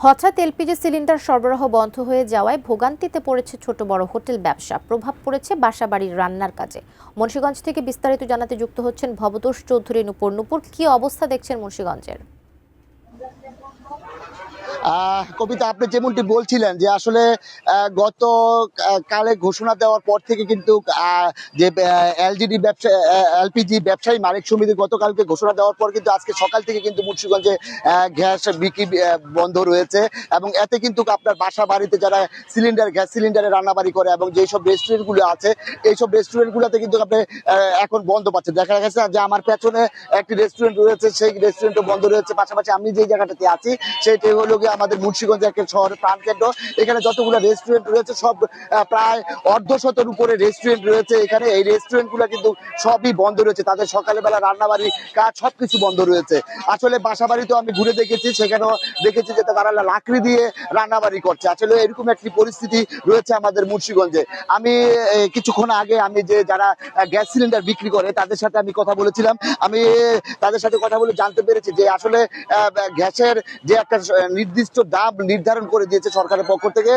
হঠাৎ LPG cylinder সরবরাহ বন্ধ হয়ে যাওয়ায় ভোগান্তিতে পড়েছে ছোট বড় হোটেল ব্যবসা। প্রভাব পড়েছে বাসাবাড়ির রান্নার কাজে। মুন্সিগঞ্জ থেকে বিস্তারিত জানাতে যুক্ত হচ্ছেন ভবতোষ চৌধুরী নূপুর। নূপুর, কি অবস্থা দেখছেন মুন্সিগঞ্জের? কবিতা, আপনি যেমনটি বলছিলেন যে আসলে গত কালে ঘোষণা দেওয়ার পর থেকে কিন্তু যে এলজিডি ব্যবসা এলপিজি ব্যবসায়ী মালিক সমিতি গতকালকে ঘোষণা দেওয়ার পর কিন্তু আজকে সকাল থেকে কিন্তু মুন্সিগঞ্জে গ্যাস বিক্রি বন্ধ রয়েছে। এবং এতে কিন্তু আপনার বাসা বাড়িতে যারা গ্যাস সিলিন্ডারে রান্নাবাড়ি করে এবং যেসব রেস্টুরেন্টগুলো আছে এইসব রেস্টুরেন্টগুলোতে কিন্তু আপনি এখন বন্ধ পাচ্ছে। দেখা গেছে যে আমার পেছনে একটি রেস্টুরেন্ট রয়েছে, সেই রেস্টুরেন্টও বন্ধ রয়েছে। পাশাপাশি আমি যে জায়গাটাতে আছি সেইটাই হলো আমাদের মুন্সিগঞ্জ একটা শহরের প্রাণকেন্দ্র। এখানে যতগুলো রেস্টুরেন্ট রয়েছে সব প্রায় অর্ধশতের উপরে রেস্টুরেন্ট রয়েছে। এখানে এই রেস্টুরেন্টগুলো কিন্তু সবই বন্ধ রয়েছে, তাদের সকালে বেলা রান্নাবাড়ি কাজ সবকিছু বন্ধ রয়েছে। আসলে বাসা বাড়িতেও আমি ঘুরে দেখেছি, সেখানেও দেখেছি যে তারা লাকড়ি দিয়ে রান্নাবাড়ি করছে। আসলে এরকম একটি পরিস্থিতি রয়েছে আমাদের মুন্সিগঞ্জে। আমি কিছুক্ষণ আগে আমি যে যারা গ্যাস সিলিন্ডার বিক্রি করে তাদের সাথে আমি কথা বলেছিলাম। আমি তাদের সাথে কথা বলে জানতে পেরেছি যে আসলে গ্যাসের যে একটা নির্দিষ্ট দাম নির্ধারণ করে দিয়েছে সরকারের পক্ষ থেকে,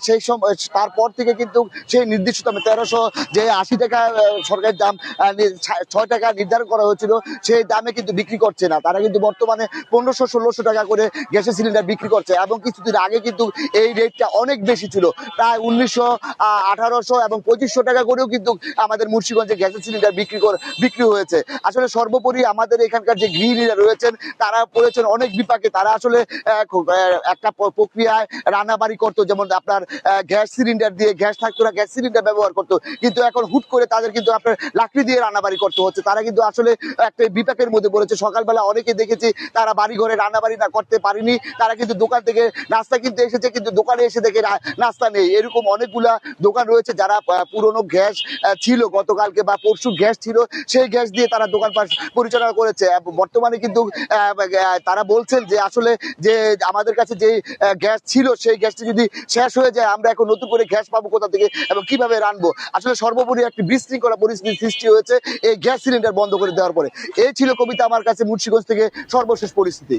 সেই সময় তারপর থেকে কিন্তু সেই নির্দিষ্ট দামে 1300 যে 80 টাকা সরকারের দাম 6 টাকা নির্ধারণ করা হয়েছিল, সেই দামে কিন্তু বিক্রি করছে না। তারা কিন্তু বর্তমানে 1500-1600 টাকা করে গ্যাসের সিলিন্ডার বিক্রি করছে। এবং কিছুদিন আগে কিন্তু এই রেটটা অনেক বেশি ছিল, প্রায় 1900, 1800 এবং 2500 টাকা করেও কিন্তু আমাদের মুন্সিগঞ্জে গ্যাসের সিলিন্ডার বিক্রি হয়েছে। আসলে সর্বোপরি আমাদের এখানকার যে গৃহিণীরা রয়েছেন তারা পড়েছেন অনেক বিপাকে। তারা আসলে একটা প্রক্রিয়ায় রান্নাবাড়ি করতো, যেমন আপনার গ্যাস সিলিন্ডার দিয়ে গ্যাস থাকতো না, গ্যাস সিলিন্ডার ব্যবহার করতো, কিন্তু এখন হুট করে তাদের কিন্তু আপনার লাকড়ি দিয়ে রান্নাবাড়ি করতে হচ্ছে। তারা কিন্তু আসলে একটা বিপাকের মধ্যে পড়েছে। সকালবেলা অনেকে দেখেছি তারা বাড়ি ঘরে রান্নাবাড়ি না করতে পারেনি, তারা কিন্তু দোকান থেকে নাস্তা কিনতে এসেছে, কিন্তু দোকানে এসে দেখে নাস্তা নেই। এরকম অনেকগুলা দোকান রয়েছে যারা পুরনো গ্যাস ছিল, গতকালকে বা পরশু গ্যাস ছিল, সেই গ্যাস দিয়ে তারা দোকান পরিচালনা করেছে। বর্তমানে কিন্তু তারা বলছেন যে আসলে যে আমাদের কাছে যে গ্যাস ছিল সেই গ্যাসটি যদি শেষ হয়ে যায় আমরা এখন নতুন করে গ্যাস পাবো কোথা থেকে এবং কিভাবে রানবো। আসলে সর্বোপরি একটি বিশৃঙ্খলা পরিস্থিতির সৃষ্টি হয়েছে এই গ্যাস সিলিন্ডার বন্ধ করে দেওয়ার পরে। এই ছিল কবিতা আমার কাছে মুন্সিগঞ্জ থেকে সর্বশেষ পরিস্থিতি।